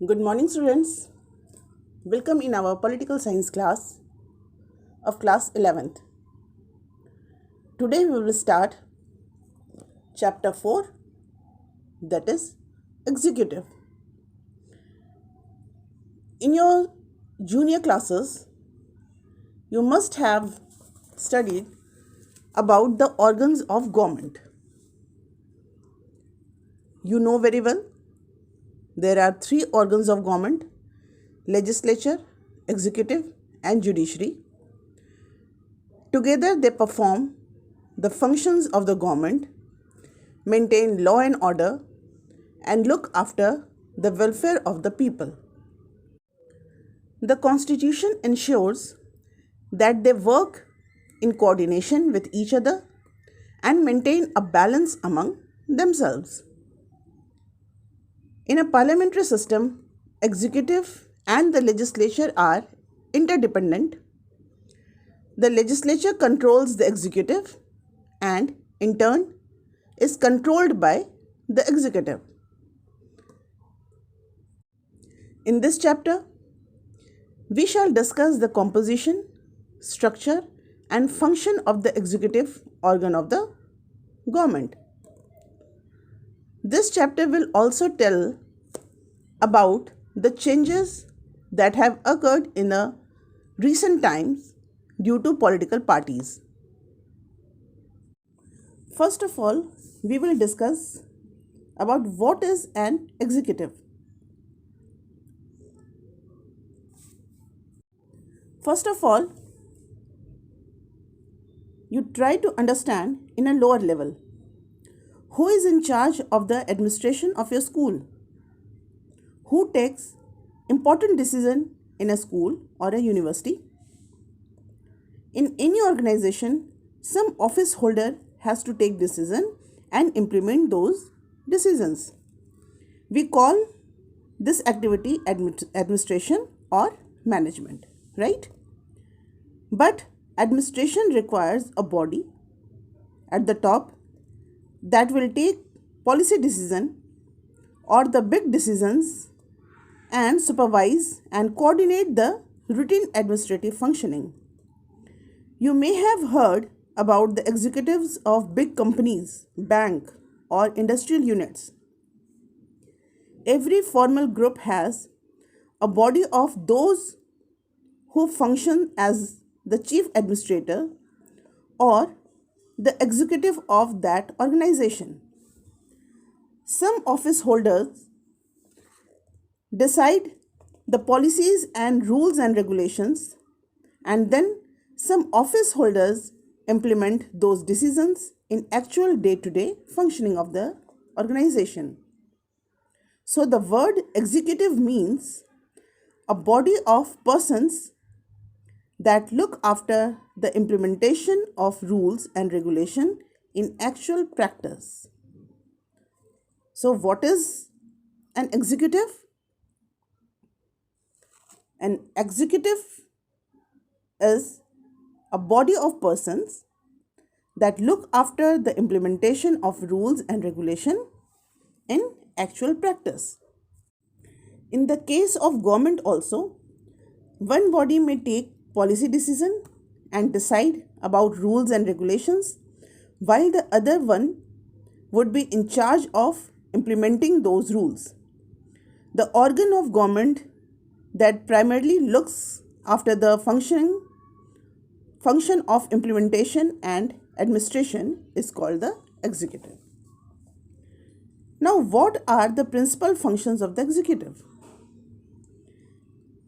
Good morning, students. Welcome in our political science class of class 11th. Today we will start chapter 4, that is executive. In your junior classes, you must have studied about the organs of government. You know very well there are three organs of government: legislature, executive, and judiciary. Together they perform the functions of the government, maintain law and order, and look after the welfare of the people. The Constitution ensures that they work in coordination with each other and maintain a balance among themselves. In a parliamentary system, executive and the legislature are interdependent. The legislature controls the executive and, in turn, is controlled by the executive. In this chapter, we shall discuss the composition, structure, and function of the executive organ of the government. This chapter will also tell about the changes that have occurred in the recent times due to political parties. First of all, we will discuss about what is an executive. First of all, you try to understand in a lower level who is in charge of the administration of your school, who takes important decision in a school or a university. In any organization, some office holder has to take decision and implement those decisions. We call this activity administration or management, right? But administration requires a body at the top that will take policy decision or the big decisions and supervise and coordinate the routine administrative functioning. You may have heard about the executives of big companies, bank, or industrial units. Every formal group has a body of those who function as the chief administrator or the executive of that organization. Some office holders decide the policies and rules and regulations, and then some office holders implement those decisions in actual day-to-day functioning of the organization. So the word executive means a body of persons that look after the implementation of rules and regulation in actual practice. So what is an executive? An executive is a body of persons that look after the implementation of rules and regulation in actual practice. In the case of government also, one body may take policy decision and decide about rules and regulations, while the other one would be in charge of implementing those rules. The organ of government that primarily looks after the function of implementation and administration is called the executive. Now, what are the principal functions of the executive?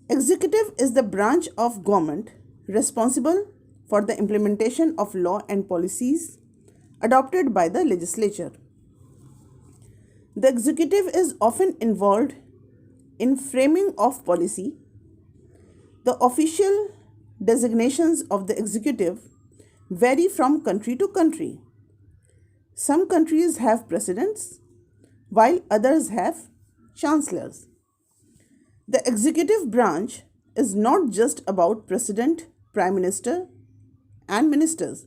Executive is the branch of government responsible for the implementation of law and policies adopted by the legislature. The executive is often involved in framing of policy. The official designations of the executive vary from country to country. Some countries have presidents, while others have chancellors. The executive branch is not just about president, prime minister, and ministers.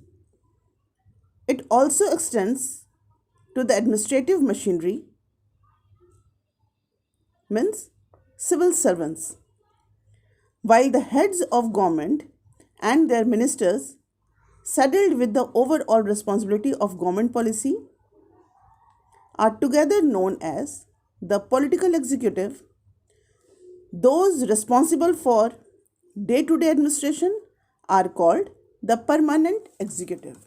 It also extends to the administrative machinery, means civil servants, while the heads of government and their ministers, saddled with the overall responsibility of government policy, are together known as the political executive. Those responsible for day-to-day administration are called the permanent executive.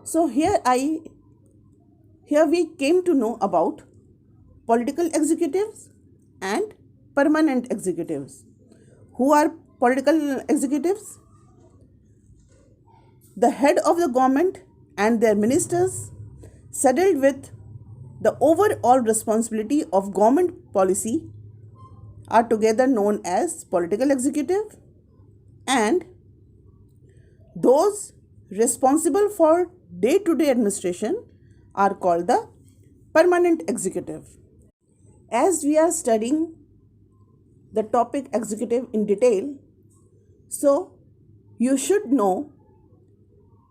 So here we came to know about political executives and permanent executives. Who are political executives? The head of the government and their ministers, saddled with the overall responsibility of government policy, are together known as political executive, and those responsible for day-to-day administration are called the permanent executive. As we are studying the topic executive in detail, so you should know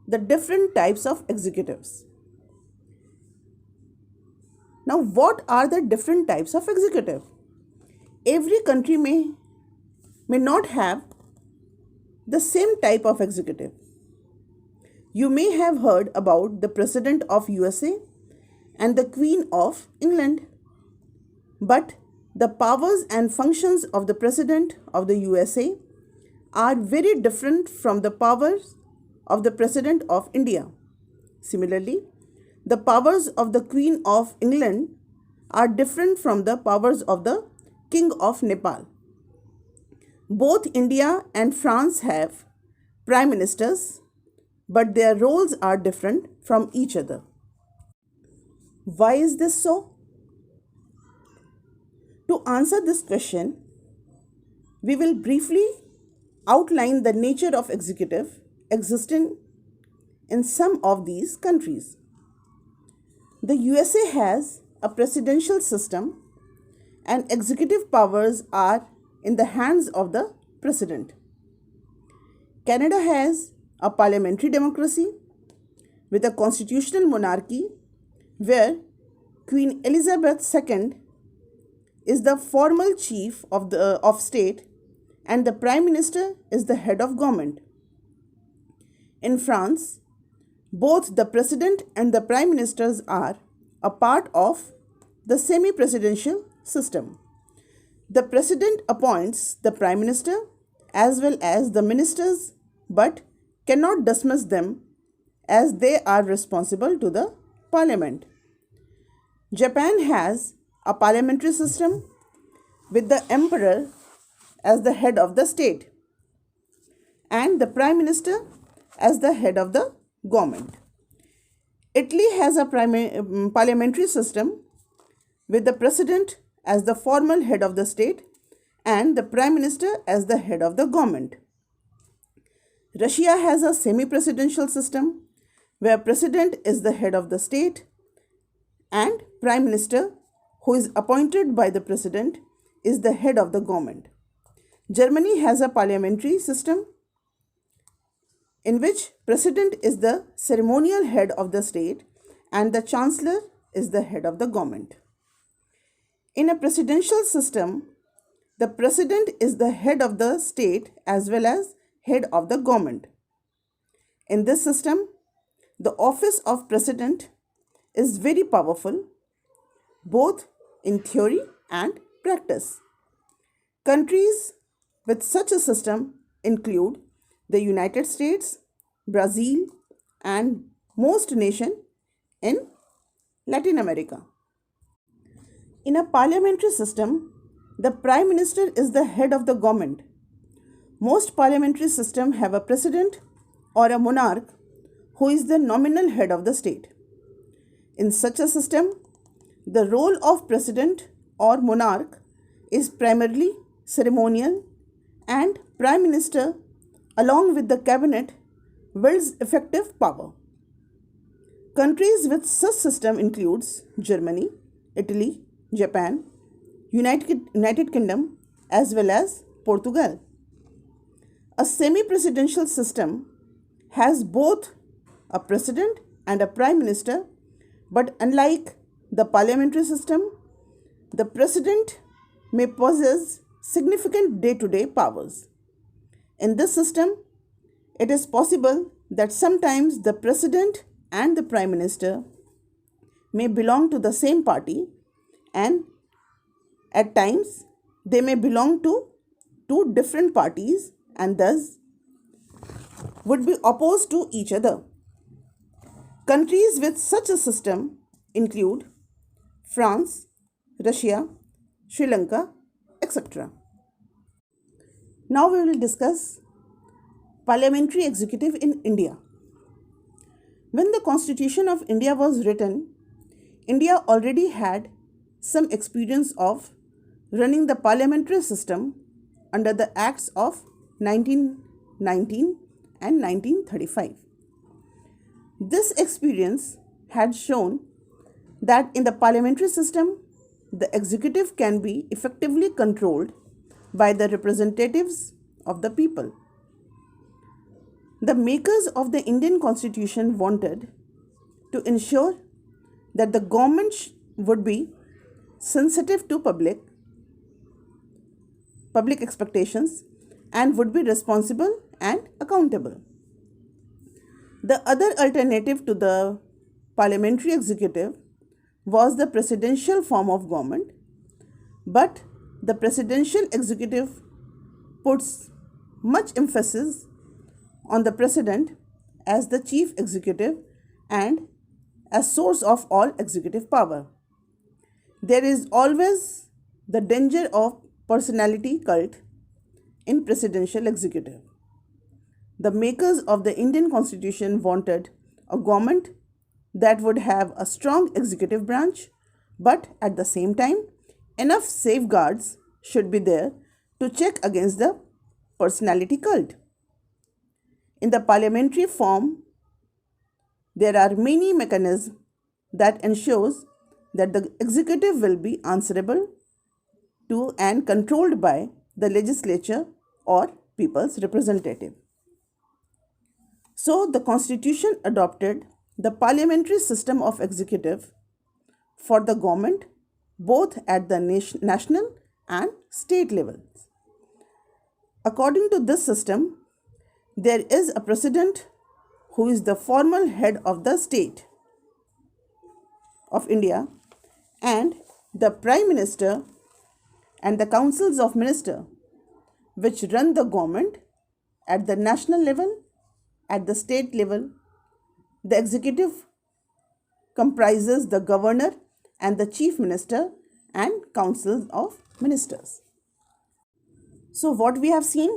the different types of executives. Now, what are the different types of executive? Every country may not have the same type of executive. You may have heard about the President of USA and the Queen of England, but the powers and functions of the President of the USA are very different from the powers of the President of India. Similarly, the powers of the Queen of England are different from the powers of the King of Nepal. Both India and France have prime ministers, but their roles are different from each other. Why is this so? To answer this question, we will briefly outline the nature of executive existing in some of these countries. The USA has a presidential system and executive powers are in the hands of the president. Canada has a parliamentary democracy with a constitutional monarchy where Queen Elizabeth II is the formal chief of state and the prime minister is the head of government. In France, both the president and the prime ministers are a part of the semi-presidential system. The president appoints the prime minister as well as the ministers but cannot dismiss them as they are responsible to the parliament. Japan has a parliamentary system with the emperor as the head of the state and the prime minister as the head of the government. Italy has a parliamentary system with the president as the formal head of the state and the prime minister as the head of the government. Russia has a semi-presidential system where president is the head of the state and prime minister, who is appointed by the president, is the head of the government. Germany has a parliamentary system in which president is the ceremonial head of the state and the chancellor is the head of the government. In a presidential system, the president is the head of the state as well as head of the government. In this system, the office of president is very powerful, both in theory and practice. Countries with such a system include the United States, Brazil, and most nations in Latin America. In a parliamentary system, the prime minister is the head of the government. Most parliamentary systems have a president or a monarch who is the nominal head of the state. In such a system, the role of president or monarch is primarily ceremonial and prime minister along with the cabinet wields effective power. Countries with such system includes Germany, Italy, Japan, United Kingdom as well as Portugal. A semi-presidential system has both a president and a prime minister, but unlike the parliamentary system, the president may possess significant day-to-day powers. In this system, it is possible that sometimes the president and the prime minister may belong to the same party, and at times they may belong to two different parties and thus would be opposed to each other. Countries with such a system include France, Russia, Sri Lanka, etc. Now we will discuss parliamentary executive in India. When the Constitution of India was written, India already had some experience of running the parliamentary system under the Acts of 1919 and 1935. This experience had shown that in the parliamentary system, the executive can be effectively controlled by the representatives of the people. The makers of the Indian Constitution wanted to ensure that the government would be sensitive to public expectations and would be responsible and accountable. The other alternative to the parliamentary executive was the presidential form of government, but the presidential executive puts much emphasis on the president as the chief executive and as source of all executive power. There is always the danger of personality cult in presidential executive. The makers of the Indian Constitution wanted a government that would have a strong executive branch, but at the same time, enough safeguards should be there to check against the personality cult. In the parliamentary form, there are many mechanisms that ensures that the executive will be answerable to and controlled by the legislature or people's representative. So the Constitution adopted the parliamentary system of executive for the government both at the national and state levels. According to this system, there is a president who is the formal head of the state of India, and the prime minister and the councils of ministers which run the government at the national level, at the state level. The executive comprises the governor and the chief minister and councils of ministers. So what we have seen,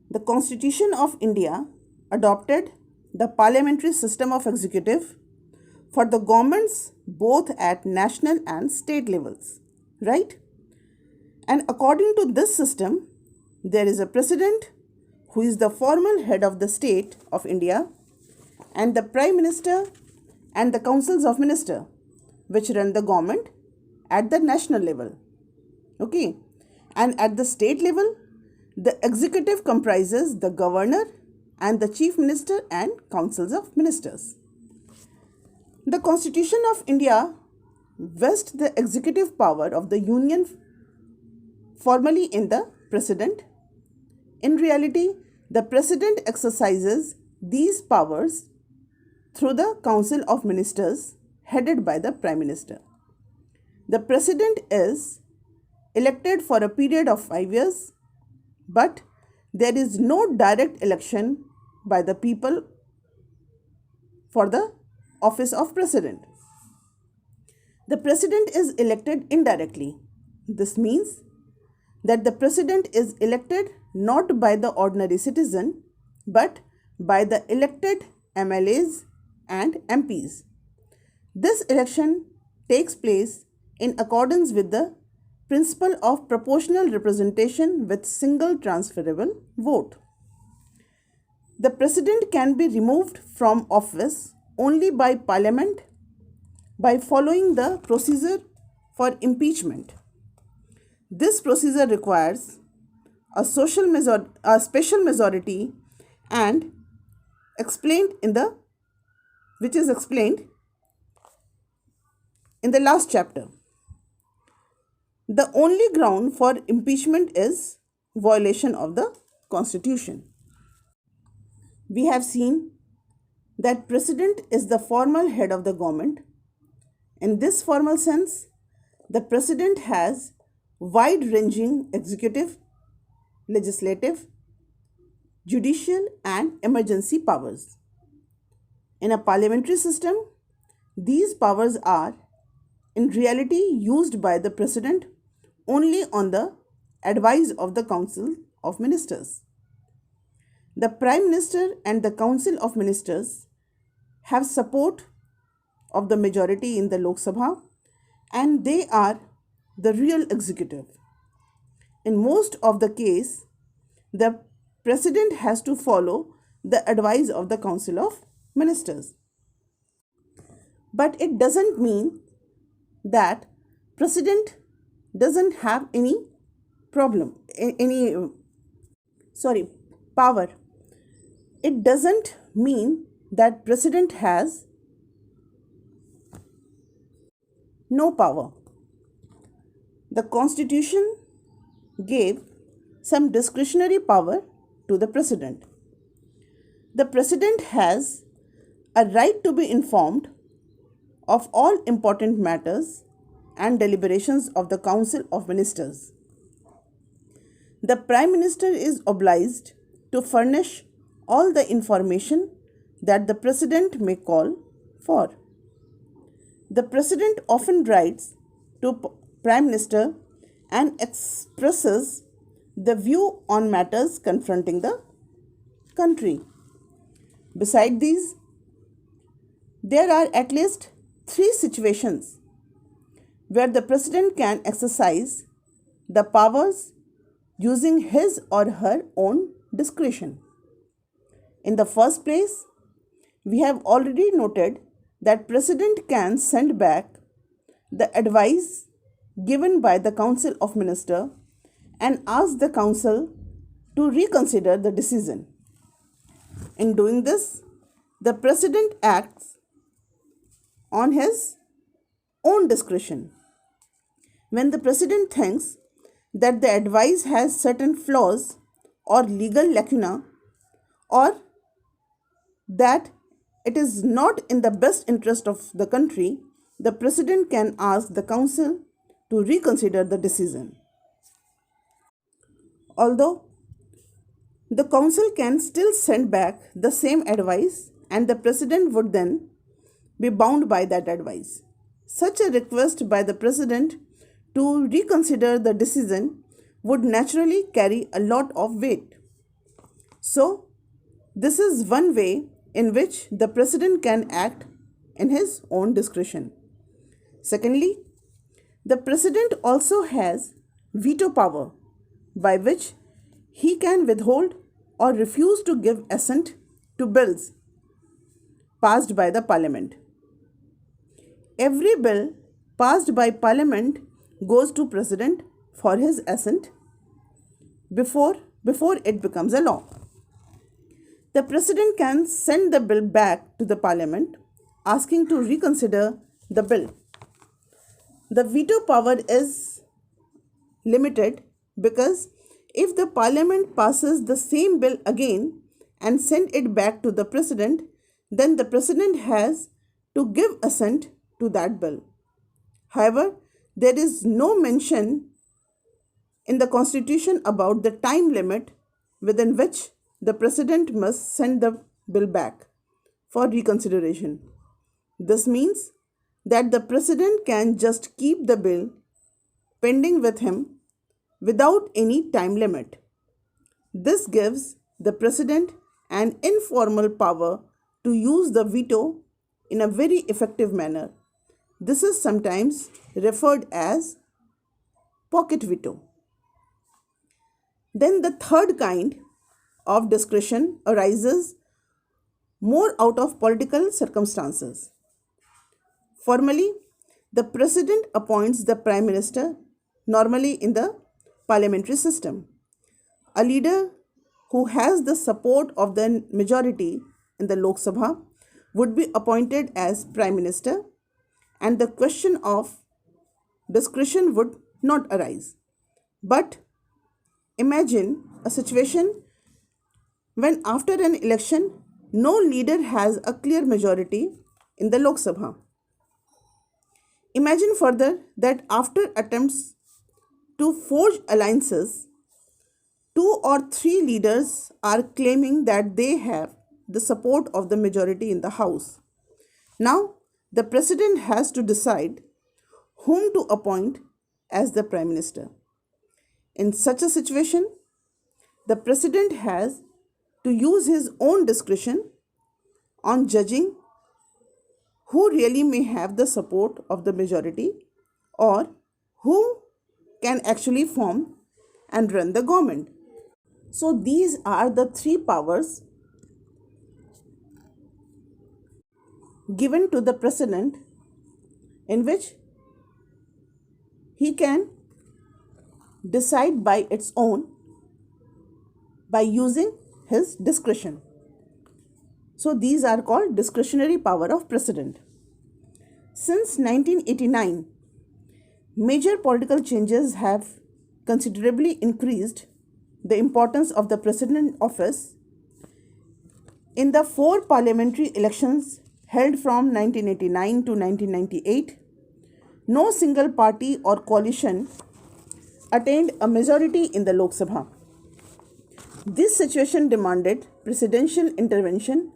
the Constitution of India adopted the parliamentary system of executive for the governments both at national and state levels, right? And according to this system, there is a president who is the formal head of the state of India, and the prime minister and the councils of ministers which run the government at the national level. Okay, and at the state level, the executive comprises the governor and the chief minister and councils of ministers. The Constitution of India vests the executive power of the union formally in the president. In reality, the president exercises these powers through the council of ministers headed by the prime minister. The president is elected for a period of 5 years, but there is no direct election by the people for the office of president. The president is elected indirectly. This means that the president is elected not by the ordinary citizen, but by the elected MLAs and MPs. This election takes place in accordance with the principle of proportional representation with single transferable vote. The president can be removed from office only by parliament by following the procedure for impeachment. This procedure requires a special majority and which is explained in the last chapter. the only ground for impeachment is violation of the Constitution. We have seen that President is the formal head of the government. In this formal sense, the President has wide-ranging executive, legislative, judicial and emergency powers. In a parliamentary system, these powers are in reality used by the President only on the advice of the Council of Ministers. The Prime Minister and the Council of Ministers have support of the majority in the Lok Sabha, and they are the real executive. In most of the case, the President has to follow the advice of the Council of Ministers. But it doesn't mean that President doesn't have any power. It doesn't mean that President has no power. The Constitution gave some discretionary power to the President. The President has a right to be informed of all important matters and deliberations of the Council of Ministers. The Prime Minister is obliged to furnish all the information that the President may call for. The President often writes to Prime Minister and expresses the view on matters confronting the country. Beside these, there are at least 3 situations where the President can exercise the powers using his or her own discretion. In the first place, we have already noted that President can send back the advice given by the Council of Ministers and ask the Council to reconsider the decision. In doing this, the President acts on his own discretion. When the President thinks that the advice has certain flaws or legal lacuna, or that it is not in the best interest of the country, the President can ask the Council to reconsider the decision. Although the Council can still send back the same advice and the President would then be bound by that advice. Such a request by the President to reconsider the decision would naturally carry a lot of weight. So, this is one way in which the President can act in his own discretion. Secondly, the President also has veto power, by which he can withhold or refuse to give assent to bills passed by the Parliament. Every bill passed by Parliament goes to President for his assent before it becomes a law. The President can send the bill back to the Parliament asking to reconsider the bill. The veto power is limited because if the Parliament passes the same bill again and send it back to the President, then the President has to give assent to that bill. However, there is no mention in the Constitution about the time limit within which the President must send the bill back for reconsideration. This means that the President can just keep the bill pending with him without any time limit. This gives the President an informal power to use the veto in a very effective manner. This is sometimes referred as pocket veto. Then the third kind of discretion arises more out of political circumstances. Formally, the President appoints the Prime Minister, normally in the parliamentary system. A leader who has the support of the majority in the Lok Sabha would be appointed as Prime Minister, and the question of discretion would not arise. But imagine a situation when after an election no leader has a clear majority in the Lok Sabha. Imagine further that after attempts to forge alliances, two or three leaders are claiming that they have the support of the majority in the House. Now, the President has to decide whom to appoint as the Prime Minister. In such a situation, the President has to use his own discretion on judging who really may have the support of the majority or who can actually form and run the government. So, these are the three powers given to the President in which he can decide by its own by using his discretion. So these are called discretionary power of President. Since 1989, major political changes have considerably increased the importance of the President office. In the four parliamentary elections held from 1989 to 1998, no single party or coalition attained a majority in the Lok Sabha. This situation demanded presidential intervention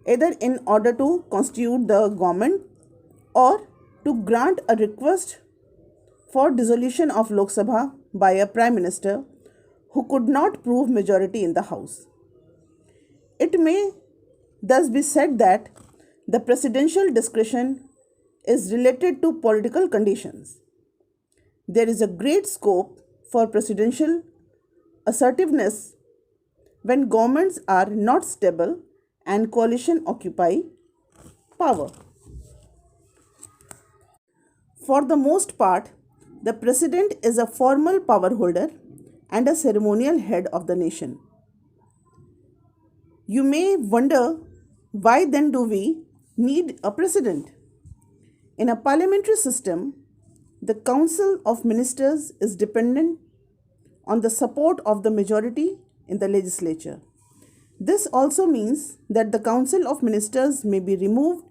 either in order to constitute the government or to grant a request for dissolution of Lok Sabha by a Prime Minister who could not prove majority in the House. It may thus be said that the presidential discretion is related to political conditions. There is a great scope for presidential assertiveness when governments are not stable and coalition occupy power. For the most part, the president is a formal power holder and a ceremonial head of the nation. You may wonder, why then do we need a president? In a parliamentary system, the Council of Ministers is dependent on the support of the majority in the legislature. This also means that the Council of Ministers may be removed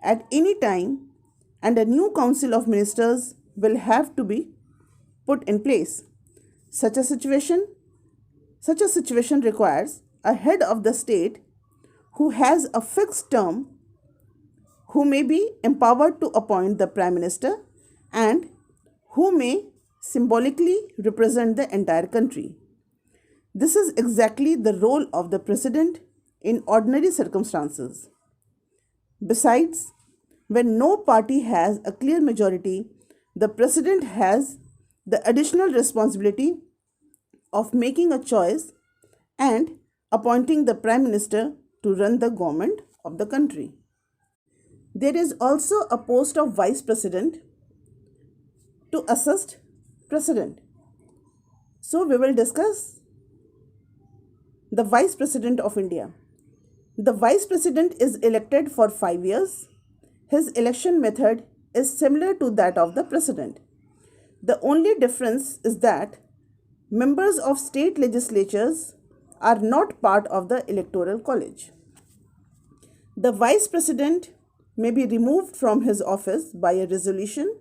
at any time and a new Council of Ministers will have to be put in place. Such a situation requires a head of the state who has a fixed term, who may be empowered to appoint the Prime Minister and who may symbolically represent the entire country. This is exactly the role of the President in ordinary circumstances. Besides, when no party has a clear majority, the President has the additional responsibility of making a choice and appointing the Prime Minister to run the government of the country. There is also a post of Vice President to assist President. So we will discuss the Vice President of India. The Vice President is elected for 5 years. His election method is similar to that of the President. The only difference is that members of state legislatures are not part of the Electoral College. The Vice President may be removed from his office by a resolution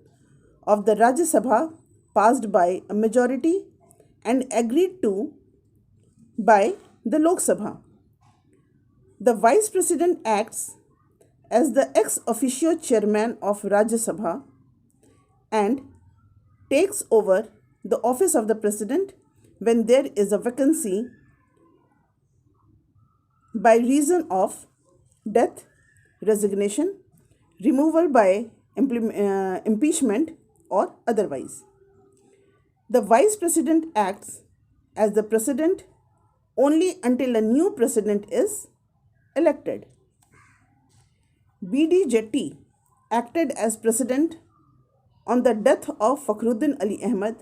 of the Rajya Sabha passed by a majority and agreed to by the Lok Sabha. The Vice President acts as the ex officio chairman of Rajya Sabha and takes over the office of the President when there is a vacancy by reason of death, resignation, removal by impeachment or otherwise. The Vice President acts as the President only until a new President is elected. B.D. Jetty acted as President on the death of Fakhruddin Ali Ahmed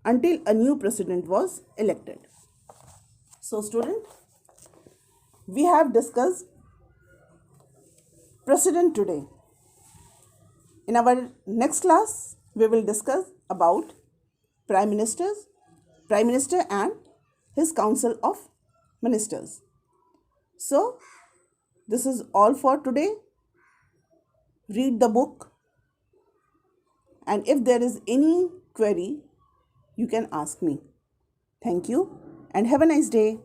until a new President was elected. So student, we have discussed President today. In our next class, we will discuss about Prime Minister and his Council of Ministers. So, this is all for today. Read the book, and if there is any query, you can ask me. Thank you and have a nice day.